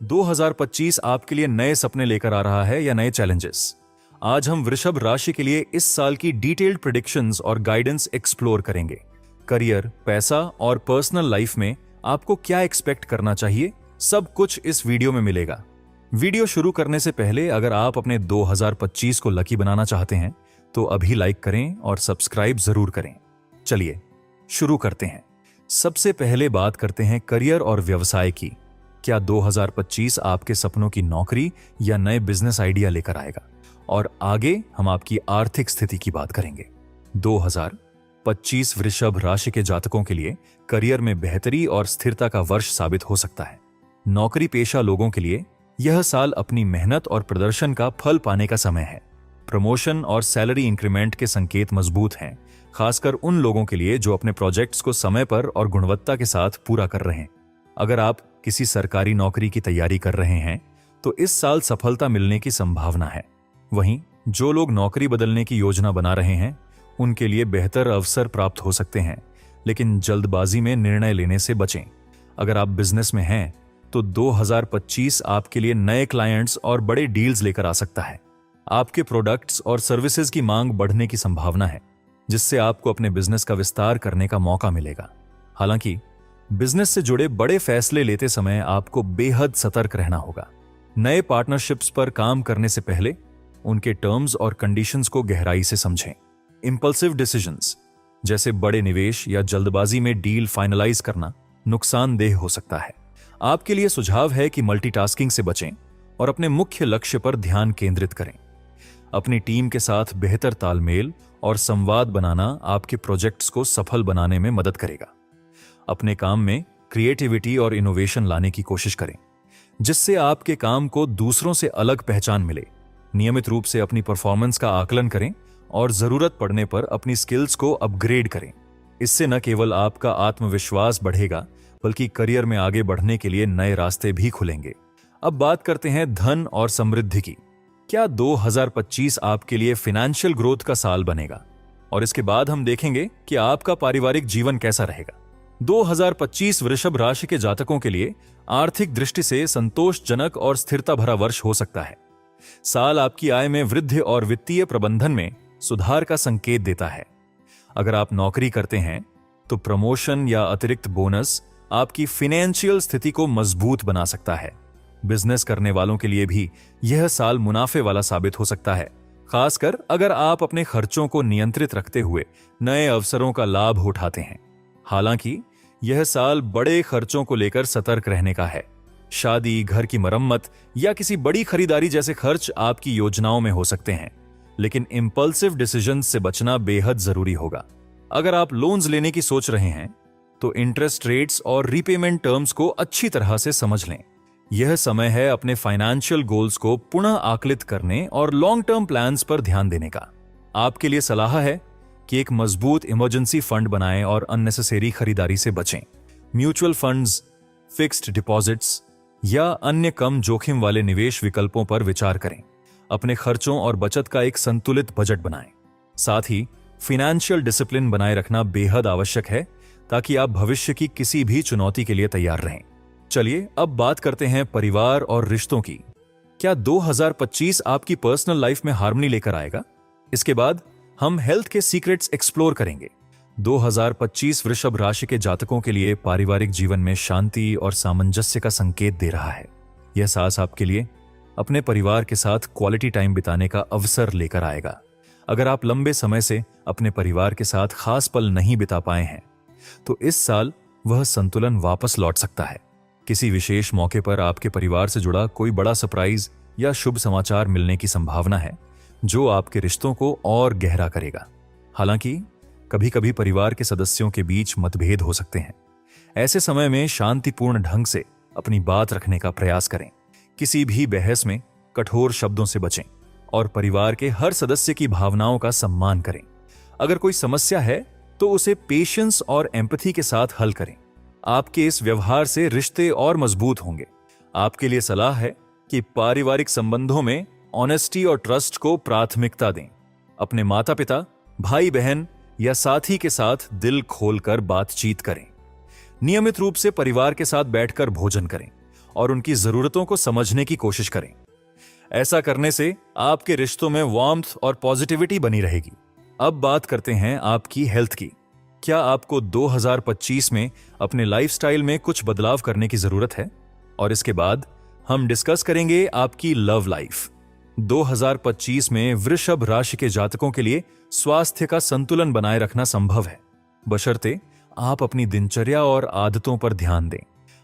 2025 आपके लिए नए सपने लेकर आ रहा है या नए चैलेंजेस? आज हम वृषभ राशि के लिए इस साल की डिटेल्ड प्रेडिक्शंस और गाइडेंस एक्सप्लोर करेंगे। करियर, पैसा और पर्सनल लाइफ में आपको क्या एक्सपेक्ट करना चाहिए, सब कुछ इस वीडियो में मिलेगा। वीडियो शुरू करने से पहले अगर आप अपने 2025 को लकी बनाना चाहते हैं तो अभी लाइक करें और सब्सक्राइब जरूर करें। चलिए शुरू करते हैं। सबसे पहले बात करते हैं करियर और व्यवसाय की। क्या 2025 आपके सपनों की नौकरी या नए बिजनेस आइडिया लेकर आएगा? और आगे हम आपकी आर्थिक स्थिति की बात करेंगे। 2025 वृषभ राशि के जातकों के लिए करियर में बेहतरी और स्थिरता का वर्ष साबित हो सकता है। नौकरी पेशा लोगों के लिए यह साल अपनी मेहनत और प्रदर्शन का फल पाने का समय है। प्रमोशन और सैलरी इंक्रीमेंट के संकेत मजबूत हैं, खासकर उन लोगों के लिए जो अपने प्रोजेक्ट्स को समय पर और गुणवत्ता के साथ पूरा कर रहे हैं। अगर आप किसी सरकारी नौकरी की तैयारी कर रहे हैं तो इस साल सफलता मिलने की संभावना है। वहीं जो लोग नौकरी बदलने की योजना बना रहे हैं उनके लिए बेहतर अवसर प्राप्त हो सकते हैं, लेकिन जल्दबाजी में निर्णय लेने से बचें। अगर आप बिजनेस में हैं तो 2025 आपके लिए नए क्लाइंट्स और बड़े डील्स लेकर आ सकता है। आपके प्रोडक्ट्स और सर्विसेज की मांग बढ़ने की संभावना है, जिससे आपको अपने बिजनेस का विस्तार करने का मौका मिलेगा। हालांकि बिजनेस से जुड़े बड़े फैसले लेते समय आपको बेहद सतर्क रहना होगा। नए पार्टनरशिप्स पर काम करने से पहले उनके टर्म्स और कंडीशंस को गहराई से समझें। इंपल्सिव डिसीजंस जैसे बड़े निवेश या जल्दबाजी में डील फाइनलाइज करना नुकसानदेह हो सकता है। आपके लिए सुझाव है कि मल्टीटास्किंग से बचें और अपने मुख्य लक्ष्य पर ध्यान केंद्रित करें। अपनी टीम के साथ बेहतर तालमेल और संवाद बनाना आपके प्रोजेक्ट्स को सफल बनाने में मदद करेगा। अपने काम में क्रिएटिविटी और इनोवेशन लाने की कोशिश करें, जिससे आपके काम को दूसरों से अलग पहचान मिले। नियमित रूप से अपनी परफॉर्मेंस का आकलन करें और जरूरत पड़ने पर अपनी स्किल्स को अपग्रेड करें। इससे न केवल आपका आत्मविश्वास बढ़ेगा, बल्कि करियर में आगे बढ़ने के लिए नए रास्ते भी खुलेंगे। अब बात करते हैं धन और समृद्धि की। क्या 2025 आपके लिए फाइनेंशियल ग्रोथ का साल बनेगा? और इसके बाद हम देखेंगे कि आपका पारिवारिक जीवन कैसा रहेगा। 2025 वृषभ राशि के जातकों के लिए आर्थिक दृष्टि से संतोषजनक और स्थिरता भरा वर्ष हो सकता है। साल आपकी आय में वृद्धि और वित्तीय प्रबंधन में सुधार का संकेत देता है। अगर आप नौकरी करते हैं तो प्रमोशन या अतिरिक्त बोनस आपकी फाइनेंशियल स्थिति को मजबूत बना सकता है। बिजनेस करने वालों के लिए भी यह साल मुनाफे वाला साबित हो सकता है, खासकर अगर आप अपने खर्चों को नियंत्रित रखते हुए नए अवसरों का लाभ उठाते हैं। हालांकि यह साल बड़े खर्चों को लेकर सतर्क रहने का है। शादी, घर की मरम्मत या किसी बड़ी खरीदारी जैसे खर्च आपकी योजनाओं में हो सकते हैं, लेकिन इंपल्सिव डिसीजंस से बचना बेहद जरूरी होगा। अगर आप लोन्स लेने की सोच रहे हैं तो इंटरेस्ट रेट्स और रीपेमेंट टर्म्स को अच्छी तरह से समझ लें। यह समय है अपने फाइनेंशियल गोल्स को पुनः आकलित करने और लॉन्ग टर्म प्लान्स पर ध्यान देने का। आपके लिए सलाह है कि एक मजबूत इमरजेंसी फंड बनाएं और अननेसेसरी खरीदारी से बचें। म्यूचुअल फंड्स, फिक्स्ड डिपॉजिट्स या अन्य कम जोखिम वाले निवेश विकल्पों पर विचार करें। अपने खर्चों और बचत का एक संतुलित बजट बनाएं। साथ ही फाइनेंशियल डिसिप्लिन बनाए रखना बेहद आवश्यक है, ताकि आप भविष्य की किसी भी चुनौती के लिए तैयार रहें। चलिए अब बात करते हैं परिवार और रिश्तों की। क्या 2025 आपकी पर्सनल लाइफ में हार्मनी लेकर आएगा? इसके बाद हम हेल्थ के सीक्रेट्स एक्सप्लोर करेंगे। 2025 वृषभ राशि के जातकों के लिए पारिवारिक जीवन में शांति और सामंजस्य का संकेत दे रहा है। यह साल आपके लिए अपने परिवार के साथ क्वालिटी टाइम बिताने का अवसर लेकर आएगा। अगर आप लंबे समय से अपने परिवार के साथ खास पल नहीं बिता पाए हैं तो इस साल वह संतुलन वापस लौट सकता है। किसी विशेष मौके पर आपके परिवार से जुड़ा कोई बड़ा सरप्राइज या शुभ समाचार मिलने की संभावना है, जो आपके रिश्तों को और गहरा करेगा। हालांकि कभी कभी परिवार के सदस्यों के बीच मतभेद हो सकते हैं। ऐसे समय में शांतिपूर्ण ढंग से अपनी बात रखने का प्रयास करें। किसी भी बहस में कठोर शब्दों से बचें और परिवार के हर सदस्य की भावनाओं का सम्मान करें। अगर कोई समस्या है तो उसे पेशेंस और एम्पैथी के साथ हल करें। आपके इस व्यवहार से रिश्ते और मजबूत होंगे। आपके लिए सलाह है कि पारिवारिक संबंधों में ऑनेस्टी और ट्रस्ट को प्राथमिकता दें। अपने माता पिता, भाई बहन या साथी के साथ दिल खोलकर बातचीत करें। नियमित रूप से परिवार के साथ बैठकर भोजन करें और उनकी जरूरतों को समझने की कोशिश करें। ऐसा करने से आपके रिश्तों में वार्मथ और पॉजिटिविटी बनी रहेगी। अब बात करते हैं आपकी हेल्थ की। क्या आपको 2025 में अपने लाइफस्टाइल में कुछ बदलाव करने की जरूरत है? और इसके बाद हम डिस्कस करेंगे आपकी लव लाइफ। 2025 में वृषभ राशि के जातकों के लिए स्वास्थ्य का संतुलन बनाए रखना संभव है, बशर्ते आप अपनी दिनचर्या और आदतों पर ध्यान दें।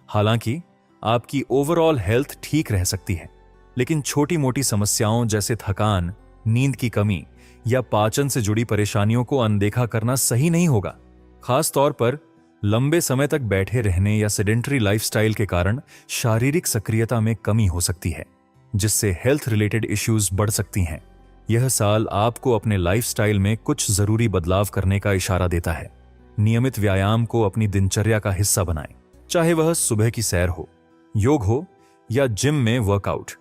हालांकि आपकी ओवरऑल हेल्थ ठीक रह सकती है, लेकिन छोटी मोटी समस्याओं जैसे थकान, नींद की कमी या पाचन से जुड़ी परेशानियों को अनदेखा करना सही नहीं होगा। खास तौर पर लंबे समय तक बैठे रहने या सेडेंटरी लाइफस्टाइल के कारण शारीरिक सक्रियता में कमी हो सकती है, जिससे हेल्थ रिलेटेड इश्यूज बढ़ सकती हैं। यह साल आपको अपने लाइफस्टाइल में कुछ जरूरी बदलाव करने का इशारा देता है। नियमित व्यायाम को अपनी दिनचर्या का हिस्सा बनाएं, चाहे वह सुबह की सैर हो, योग हो या जिम में वर्कआउट।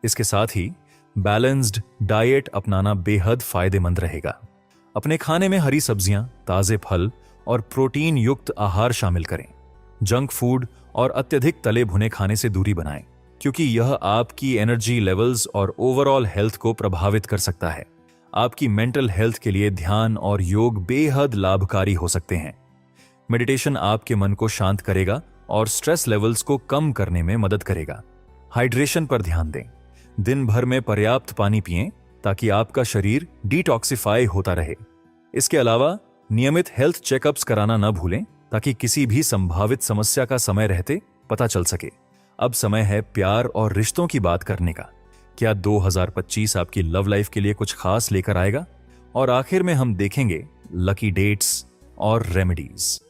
इसके साथ ही बैलेंस्ड डाइट अपनाना बेहद फायदेमंद रहेगा। अपने खाने में हरी सब्जियां, ताजे फल और प्रोटीन युक्त आहार शामिल करें। जंक फूड और अत्यधिक तले भुने खाने से दूरी बनाएं, क्योंकि यह आपकी एनर्जी लेवल्स और ओवरऑल हेल्थ को प्रभावित कर सकता है। आपकी मेंटल हेल्थ के लिए ध्यान और योग बेहद लाभकारी हो सकते हैं। मेडिटेशन आपके मन को शांत करेगा और स्ट्रेस लेवल्स को कम करने में मदद करेगा। हाइड्रेशन पर ध्यान दें। दिन भर में पर्याप्त पानी पिएं ताकि आपका शरीर डिटॉक्सिफाई होता रहे। इसके अलावा नियमित हेल्थ चेकअप्स कराना न भूलें, ताकि किसी भी संभावित समस्या का समय रहते पता चल सके। अब समय है प्यार और रिश्तों की बात करने का। क्या 2025 आपकी लव लाइफ के लिए कुछ खास लेकर आएगा? और आखिर में हम देखेंगे लकी डेट्स और रेमेडीज।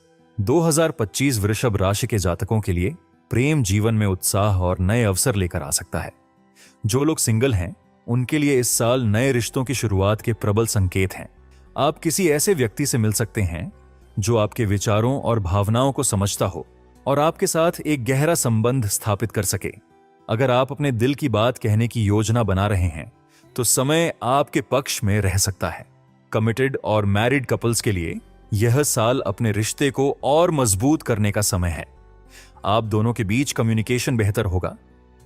2025 वृषभ राशि के जातकों के लिए प्रेम जीवन में उत्साह और नए अवसर लेकर आ सकता है। जो लोग सिंगल हैं, उनके लिए इस साल नए रिश्तों की शुरुआत के प्रबल संकेत हैं। आप किसी ऐसे व्यक्ति से मिल सकते हैं जो आपके विचारों और भावनाओं को समझता हो और आपके साथ एक गहरा संबंध स्थापित कर सके। अगर आप अपने दिल की बात कहने की योजना बना रहे हैं, तो समय आपके पक्ष में रह सकता है। कमिटेड और मैरिड कपल्स के लिए यह साल अपने रिश्ते को और मजबूत करने का समय है। आप दोनों के बीच कम्युनिकेशन बेहतर होगा,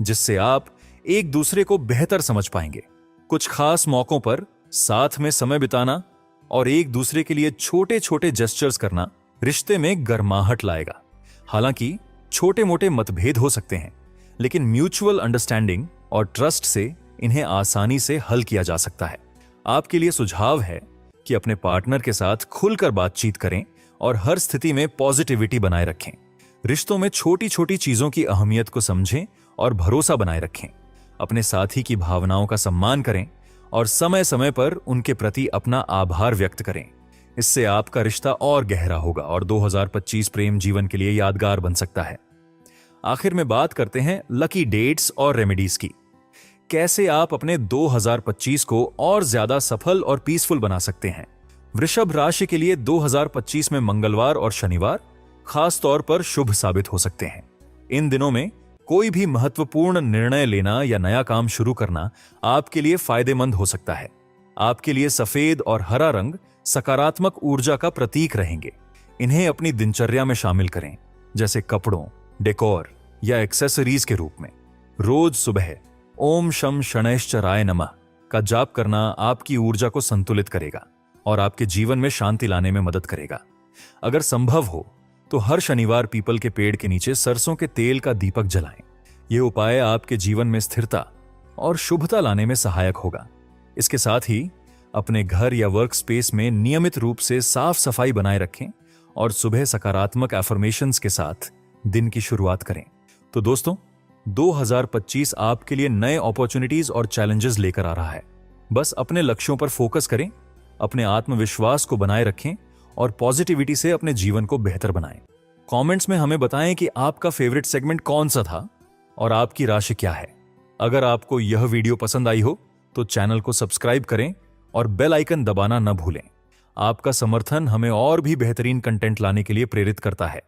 जिससे आप एक दूसरे को बेहतर समझ पाएंगे। कुछ खास मौकों पर साथ में समय बिताना और एक दूसरे के लिए छोटे छोटे जेस्चर्स करना रिश्ते में गर्माहट लाएगा। हालांकि छोटे मोटे मतभेद हो सकते हैं, लेकिन म्यूचुअल अंडरस्टैंडिंग और ट्रस्ट से इन्हें आसानी से हल किया जा सकता है। आपके लिए सुझाव है कि अपने पार्टनर के साथ खुलकर बातचीत करें और हर स्थिति में पॉजिटिविटी बनाए रखें। रिश्तों में छोटी छोटी चीजों की अहमियत को समझें और भरोसा बनाए रखें। अपने साथी की भावनाओं का सम्मान करें और समय समय पर उनके प्रति अपना आभार व्यक्त करें। इससे आपका रिश्ता और गहरा होगा और 2025 प्रेम जीवन के लिए यादगार बन सकता है। आखिर में बात करते हैं लकी डेट्स और रेमेडीज की। कैसे आप अपने 2025 को और ज्यादा सफल और पीसफुल बना सकते हैं। वृषभ राशि के लिए 2025 में मंगलवार और शनिवार खास तौर पर शुभ साबित हो सकते हैं। इन दिनों में कोई भी महत्वपूर्ण निर्णय लेना या नया काम शुरू करना आपके लिए फायदेमंद हो सकता है। आपके लिए सफेद और हरा रंग सकारात्मक ऊर्जा का प्रतीक रहेंगे। इन्हें अपनी दिनचर्या में शामिल करें, जैसे कपड़ों, डेकोर या एक्सेसरीज के रूप में। रोज सुबह ओम शम शनैश्चराय नमः का जाप करना आपकी ऊर्जा को संतुलित करेगा और आपके जीवन में शांति लाने में मदद करेगा। अगर संभव हो तो हर शनिवार पीपल के पेड़ के नीचे सरसों के तेल का दीपक जलाएं। यह उपाय आपके जीवन में स्थिरता और शुभता लाने में सहायक होगा। इसके साथ ही अपने घर या वर्क स्पेस में नियमित रूप से साफ सफाई बनाए रखें और सुबह सकारात्मक एफर्मेशंस के साथ दिन की शुरुआत करें। तो दोस्तों, 2025 आपके लिए नए अपॉर्चुनिटीज और चैलेंजेस लेकर आ रहा है। बस अपने लक्ष्यों पर फोकस करें, अपने आत्मविश्वास को बनाए रखें और पॉजिटिविटी से अपने जीवन को बेहतर बनाएं। कमेंट्स में हमें बताएं कि आपका फेवरेट सेगमेंट कौन सा था और आपकी राशि क्या है। अगर आपको यह वीडियो पसंद आई हो तो चैनल को सब्सक्राइब करें और बेल आइकन दबाना न भूलें। आपका समर्थन हमें और भी बेहतरीन कंटेंट लाने के लिए प्रेरित करता है।